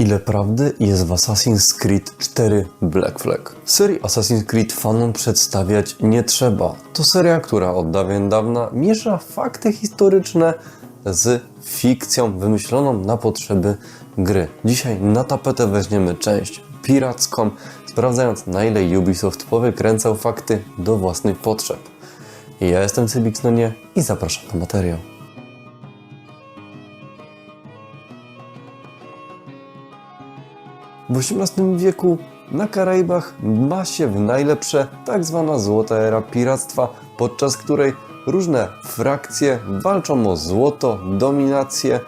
Ile prawdy jest w Assassin's Creed 4 Black Flag? Serii Assassin's Creed fanom przedstawiać nie trzeba. To seria, która od dawien dawna miesza fakty historyczne z fikcją wymyśloną na potrzeby gry. Dzisiaj na tapetę weźmiemy część piracką, sprawdzając, na ile Ubisoft powykręcał fakty do własnych potrzeb. Ja jestem Cybixnonie i zapraszam na materiał. W XVIII wieku na Karaibach ma się w najlepsze tak zwana złota era piractwa, podczas której różne frakcje walczą o złoto, dominację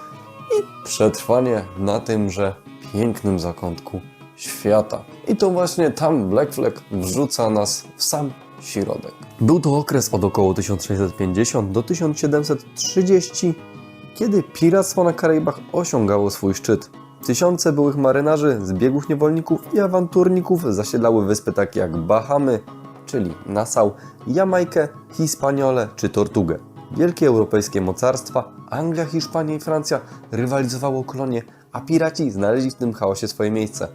i przetrwanie na tymże pięknym zakątku świata. I to właśnie tam Black Flag wrzuca nas w sam środek. Był to okres od około 1650 do 1730, kiedy piractwo na Karaibach osiągało swój szczyt. Tysiące byłych marynarzy, zbiegłych niewolników i awanturników zasiedlały wyspy takie jak Bahamy, czyli Nassau, Jamajkę, Hispaniolę czy Tortugę. Wielkie europejskie mocarstwa, Anglia, Hiszpania i Francja rywalizowały o kolonie, a piraci znaleźli w tym chaosie swoje miejsce.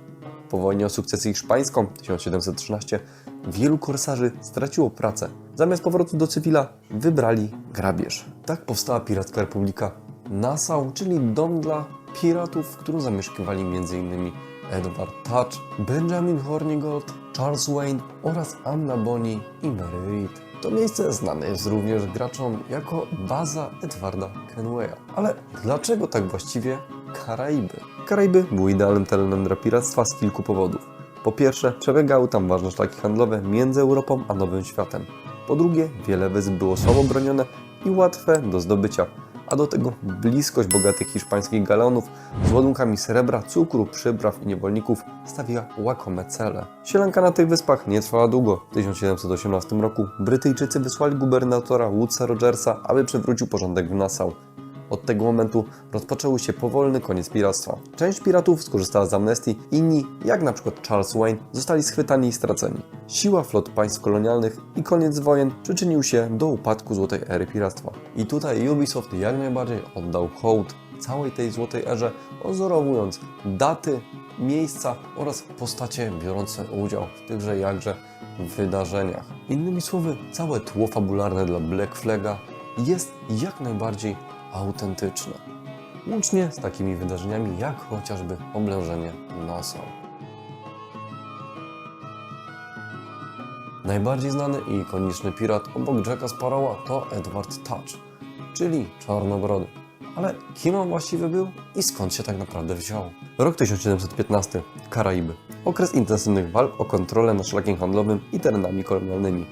Po wojnie o sukcesję hiszpańską 1713 wielu korsarzy straciło pracę. Zamiast powrotu do cywila wybrali grabież. Tak powstała Piracka Republika Nassau, czyli dom dla piratów, w którym zamieszkiwali m.in. Edward Teach, Benjamin Hornigold, Charles Wayne oraz Anna Bonny i Mary Read. To miejsce znane jest również graczom jako baza Edwarda Kenwaya. Ale dlaczego tak właściwie Karaiby? Karaiby były idealnym terenem dla piractwa z kilku powodów. Po pierwsze, przebiegały tam ważne szlaki handlowe między Europą a Nowym Światem. Po drugie, wiele wysp było słabo bronione i łatwe do zdobycia. A do tego bliskość bogatych hiszpańskich galeonów z ładunkami srebra, cukru, przypraw i niewolników stawiła łakome cele. Sielanka na tych wyspach nie trwała długo. W 1718 roku Brytyjczycy wysłali gubernatora Woodsa Rogersa, aby przywrócił porządek w Nassau. Od tego momentu rozpoczął się powolny koniec piractwa. Część piratów skorzystała z amnestii, inni, jak na przykład Charles Wayne, zostali schwytani i straceni. Siła flot państw kolonialnych i koniec wojen przyczynił się do upadku złotej ery piractwa. I tutaj Ubisoft jak najbardziej oddał hołd całej tej złotej erze, odzorowując daty, miejsca oraz postacie biorące udział w tychże jakże wydarzeniach. Innymi słowy, całe tło fabularne dla Black Flaga jest jak najbardziej autentyczne. Łącznie z takimi wydarzeniami jak chociażby oblężenie Nassau. Najbardziej znany i ikoniczny pirat obok Jacka Sparrowa to Edward Teach, czyli Czarnobrody. Ale kim on właściwie był i skąd się tak naprawdę wziął? Rok 1715. Karaiby. Okres intensywnych walk o kontrolę nad szlakiem handlowym i terenami kolonialnymi.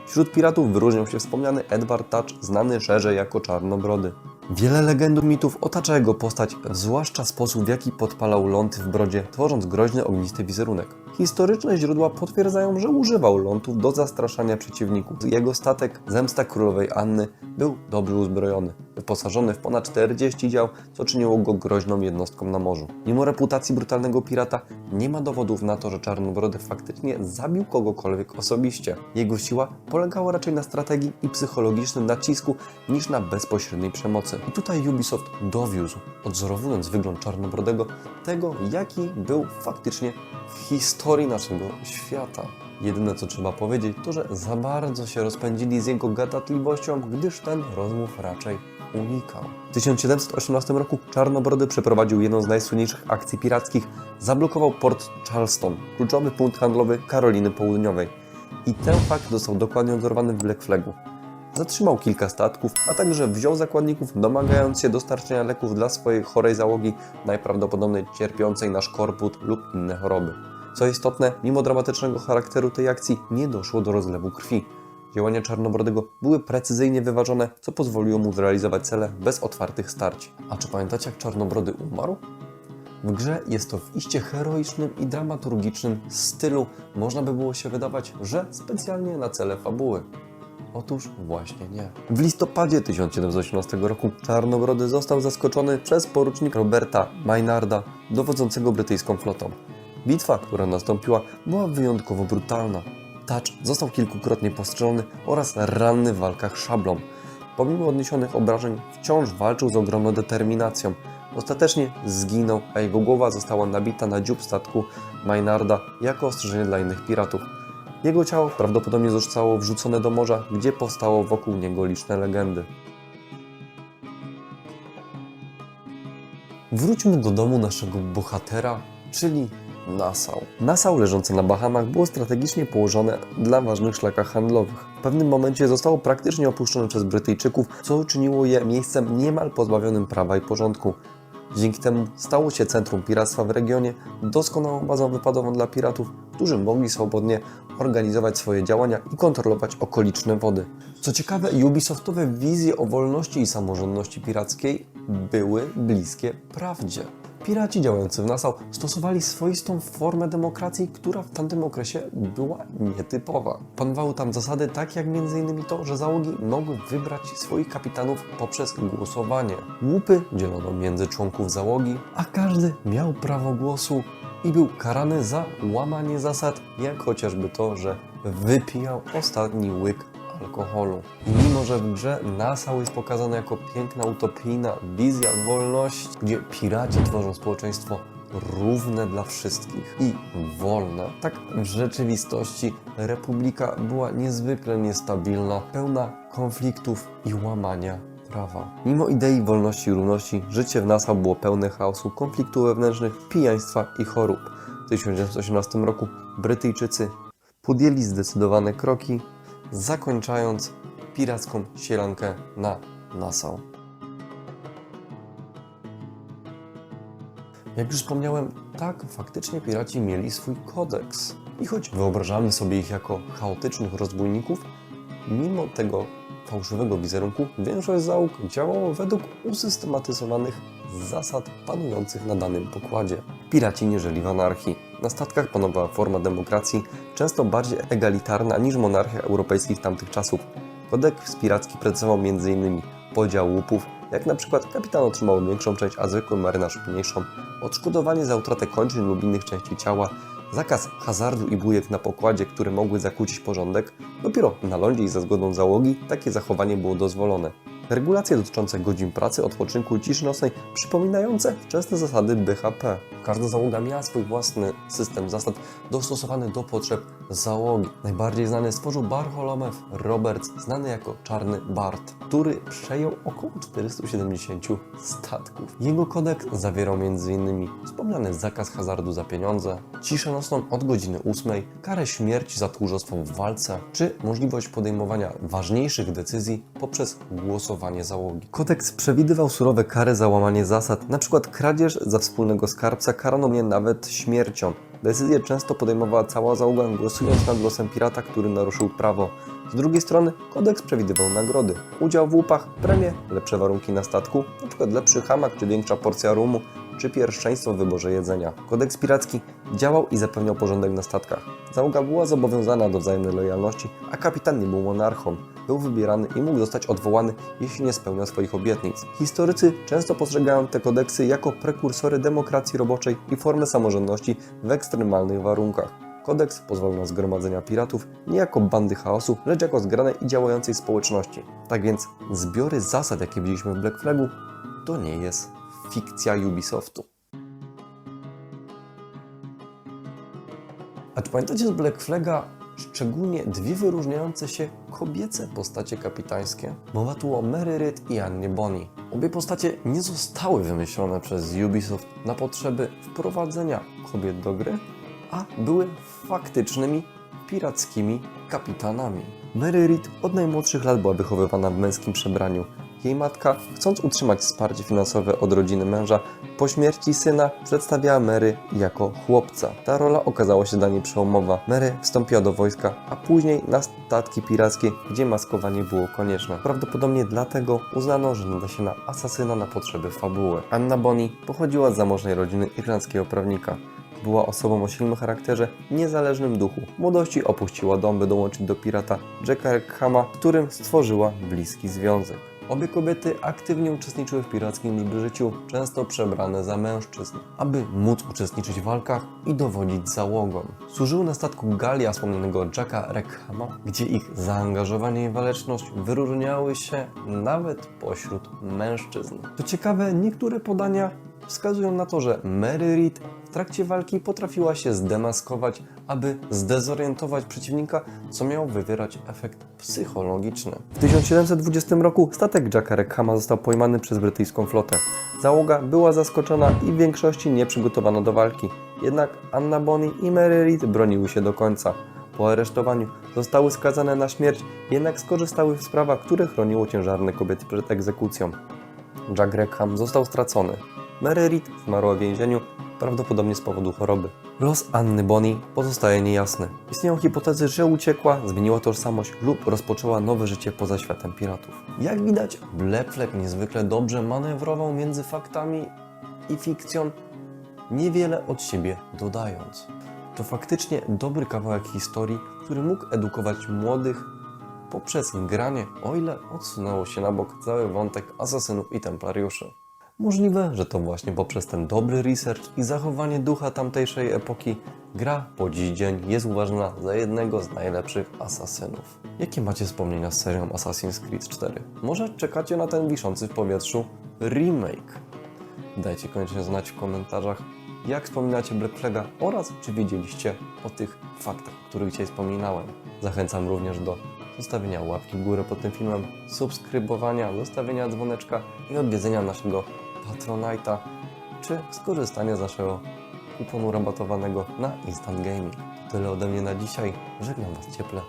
Wśród piratów wyróżniał się wspomniany Edward Teach, znany szerzej jako Czarnobrody. Wiele legend, mitów otacza jego postać, zwłaszcza sposób, w jaki podpalał ląd w brodzie, tworząc groźny, ognisty wizerunek. Historyczne źródła potwierdzają, że używał lądów do zastraszania przeciwników. Jego statek, Zemsta Królowej Anny, był dobrze uzbrojony, wyposażony w ponad 40 dział, co czyniło go groźną jednostką na morzu. Mimo reputacji brutalnego pirata, nie ma dowodów na to, że Czarnobrody faktycznie zabił kogokolwiek osobiście. Jego siła polegała raczej na strategii i psychologicznym nacisku niż na bezpośredniej przemocy. I tutaj Ubisoft dowiózł, odzorowując wygląd Czarnobrodego, tego, jaki był faktycznie w historii naszego świata. Jedyne co trzeba powiedzieć, to że za bardzo się rozpędzili z jego gadatliwością, gdyż ten rozmów raczej unikał. W 1718 roku Czarnobrody przeprowadził jedną z najsłynniejszych akcji pirackich, zablokował port Charleston, kluczowy punkt handlowy Karoliny Południowej. I ten fakt został dokładnie odzorowany w Black Flagu. Zatrzymał kilka statków, a także wziął zakładników, domagając się dostarczenia leków dla swojej chorej załogi, najprawdopodobniej cierpiącej na szkorbut lub inne choroby. Co istotne, mimo dramatycznego charakteru tej akcji nie doszło do rozlewu krwi. Działania Czarnobrodego były precyzyjnie wyważone, co pozwoliło mu zrealizować cele bez otwartych starć. A czy pamiętacie, jak Czarnobrody umarł? W grze jest to w iście heroicznym i dramaturgicznym stylu. Można by było się wydawać, że specjalnie na cele fabuły. Otóż właśnie nie. W listopadzie 1718 roku Czarnobrody został zaskoczony przez porucznika Roberta Maynarda, dowodzącego brytyjską flotą. Bitwa, która nastąpiła, była wyjątkowo brutalna. Teach został kilkukrotnie postrzelony oraz ranny w walkach szablą. Pomimo odniesionych obrażeń wciąż walczył z ogromną determinacją. Ostatecznie zginął, a jego głowa została nabita na dziób statku Maynarda jako ostrzeżenie dla innych piratów. Jego ciało prawdopodobnie zostało wrzucone do morza, gdzie powstało wokół niego liczne legendy. Wróćmy do domu naszego bohatera, czyli Nassau. Nassau, leżące na Bahamach, było strategicznie położone dla ważnych szlakach handlowych. W pewnym momencie zostało praktycznie opuszczone przez Brytyjczyków, co uczyniło je miejscem niemal pozbawionym prawa i porządku. Dzięki temu stało się centrum piractwa w regionie, doskonałą bazą wypadową dla piratów, którzy mogli swobodnie organizować swoje działania i kontrolować okoliczne wody. Co ciekawe, Ubisoftowe wizje o wolności i samorządności pirackiej były bliskie prawdzie. Piraci działający w Nassau stosowali swoistą formę demokracji, która w tamtym okresie była nietypowa. Panowały tam zasady takie jak m.in. to, że załogi mogły wybrać swoich kapitanów poprzez głosowanie. Łupy dzielono między członków załogi, a każdy miał prawo głosu i był karany za łamanie zasad, jak chociażby to, że wypijał ostatni łyk alkoholu. I mimo że w grze Nassau jest pokazane jako piękna, utopijna wizja wolności, gdzie piraci tworzą społeczeństwo równe dla wszystkich i wolne, tak w rzeczywistości Republika była niezwykle niestabilna, pełna konfliktów i łamania prawa. Mimo idei wolności i równości, życie w Nassau było pełne chaosu, konfliktów wewnętrznych, pijaństwa i chorób. W 1918 roku Brytyjczycy podjęli zdecydowane kroki, zakończając piracką sielankę na Nassau. Jak już wspomniałem, tak, faktycznie piraci mieli swój kodeks. I choć wyobrażamy sobie ich jako chaotycznych rozbójników, mimo tego fałszywego wizerunku większość załóg działało według usystematyzowanych zasad panujących na danym pokładzie. Piraci nie żyli w anarchii. Na statkach panowała forma demokracji, często bardziej egalitarna niż monarchia europejskich tamtych czasów. Kodeks piracki precyzował m.in. podział łupów, jak na przykład kapitan otrzymał większą część, a zwykły marynarz mniejszą, odszkodowanie za utratę kończyn lub innych części ciała, zakaz hazardu i bójek na pokładzie, które mogły zakłócić porządek. Dopiero na lądzie i za zgodą załogi takie zachowanie było dozwolone. Regulacje dotyczące godzin pracy, odpoczynku i ciszy nocnej przypominające wczesne zasady BHP. Każda załoga miała swój własny system zasad dostosowany do potrzeb załogi. Najbardziej znany stworzył Bartholomew Roberts, znany jako Czarny Bart, który przejął około 470 statków. Jego kodeks zawierał m.in. wspomniany zakaz hazardu za pieniądze, ciszę nocną od godziny 8, karę śmierci za tchórzostwo w walce, czy możliwość podejmowania ważniejszych decyzji poprzez głosowanie załogi. Kodeks przewidywał surowe kary za łamanie zasad, np. kradzież za wspólnego skarbca karano mnie nawet śmiercią. Decyzje często podejmowała cała załoga, głosując nad głosem pirata, który naruszył prawo. Z drugiej strony kodeks przewidywał nagrody. Udział w łupach, premie, lepsze warunki na statku, np. lepszy hamak czy większa porcja rumu, czy pierwszeństwo w wyborze jedzenia. Kodeks piracki działał i zapewniał porządek na statkach. Załoga była zobowiązana do wzajemnej lojalności, a kapitan nie był monarchą. Był wybierany i mógł zostać odwołany, jeśli nie spełnia swoich obietnic. Historycy często postrzegają te kodeksy jako prekursory demokracji roboczej i formy samorządności w ekstremalnych warunkach. Kodeks pozwalał na zgromadzenia piratów nie jako bandy chaosu, lecz jako zgranej i działającej społeczności. Tak więc zbiory zasad, jakie widzieliśmy w Black Flagu, to nie jest fikcja Ubisoftu. A czy pamiętacie z Black Flaga szczególnie dwie wyróżniające się kobiece postacie kapitańskie? Mowa tu o Mary Read i Annie Bonny. Obie postacie nie zostały wymyślone przez Ubisoft na potrzeby wprowadzenia kobiet do gry, a były faktycznymi pirackimi kapitanami. Mary Read od najmłodszych lat była wychowywana w męskim przebraniu. Jej matka, chcąc utrzymać wsparcie finansowe od rodziny męża, po śmierci syna przedstawiała Mary jako chłopca. Ta rola okazała się dla niej przełomowa. Mary wstąpiła do wojska, a później na statki pirackie, gdzie maskowanie było konieczne. Prawdopodobnie dlatego uznano, że nada się na asasyna na potrzeby fabuły. Anna Bonny pochodziła z zamożnej rodziny irlandzkiego prawnika. Była osobą o silnym charakterze, niezależnym duchu. W młodości opuściła dom, by dołączyć do pirata Jacka Rackhama, z którym stworzyła bliski związek. Obie kobiety aktywnie uczestniczyły w pirackim życiu, często przebrane za mężczyzn, aby móc uczestniczyć w walkach i dowodzić załogą. Służyły na statku Galia wspomnianego Jacka Reckhama, gdzie ich zaangażowanie i waleczność wyróżniały się nawet pośród mężczyzn. To ciekawe, niektóre podania wskazują na to, że Mary Read w trakcie walki potrafiła się zdemaskować, aby zdezorientować przeciwnika, co miało wywierać efekt psychologiczny. W 1720 roku statek Jacka Reckhama został pojmany przez brytyjską flotę. Załoga była zaskoczona i w większości nie przygotowano do walki. Jednak Anna Bonny i Mary Read broniły się do końca. Po aresztowaniu zostały skazane na śmierć, jednak skorzystały w sprawach, które chroniło ciężarne kobiety przed egzekucją. Jack Reckham został stracony. Mary Read zmarła w więzieniu, prawdopodobnie z powodu choroby. Los Anny Bonny pozostaje niejasny. Istnieją hipotezy, że uciekła, zmieniła tożsamość lub rozpoczęła nowe życie poza światem piratów. Jak widać, Black Flag niezwykle dobrze manewrował między faktami i fikcją, niewiele od siebie dodając. To faktycznie dobry kawałek historii, który mógł edukować młodych poprzez granie, o ile odsunęło się na bok cały wątek asasynów i templariuszy. Możliwe, że to właśnie poprzez ten dobry research i zachowanie ducha tamtejszej epoki gra po dziś dzień jest uważana za jednego z najlepszych asasynów. Jakie macie wspomnienia z serią Assassin's Creed 4? Może czekacie na ten wiszący w powietrzu remake? Dajcie koniecznie znać w komentarzach, jak wspominacie Black Flaga oraz czy wiedzieliście o tych faktach, o których dzisiaj wspominałem. Zachęcam również do zostawienia łapki w górę pod tym filmem, subskrybowania, zostawienia dzwoneczka i odwiedzenia naszego Patronite'a, czy skorzystania z naszego kuponu rabatowanego na Instant Gaming. To tyle ode mnie na dzisiaj. Żegnam Was cieple.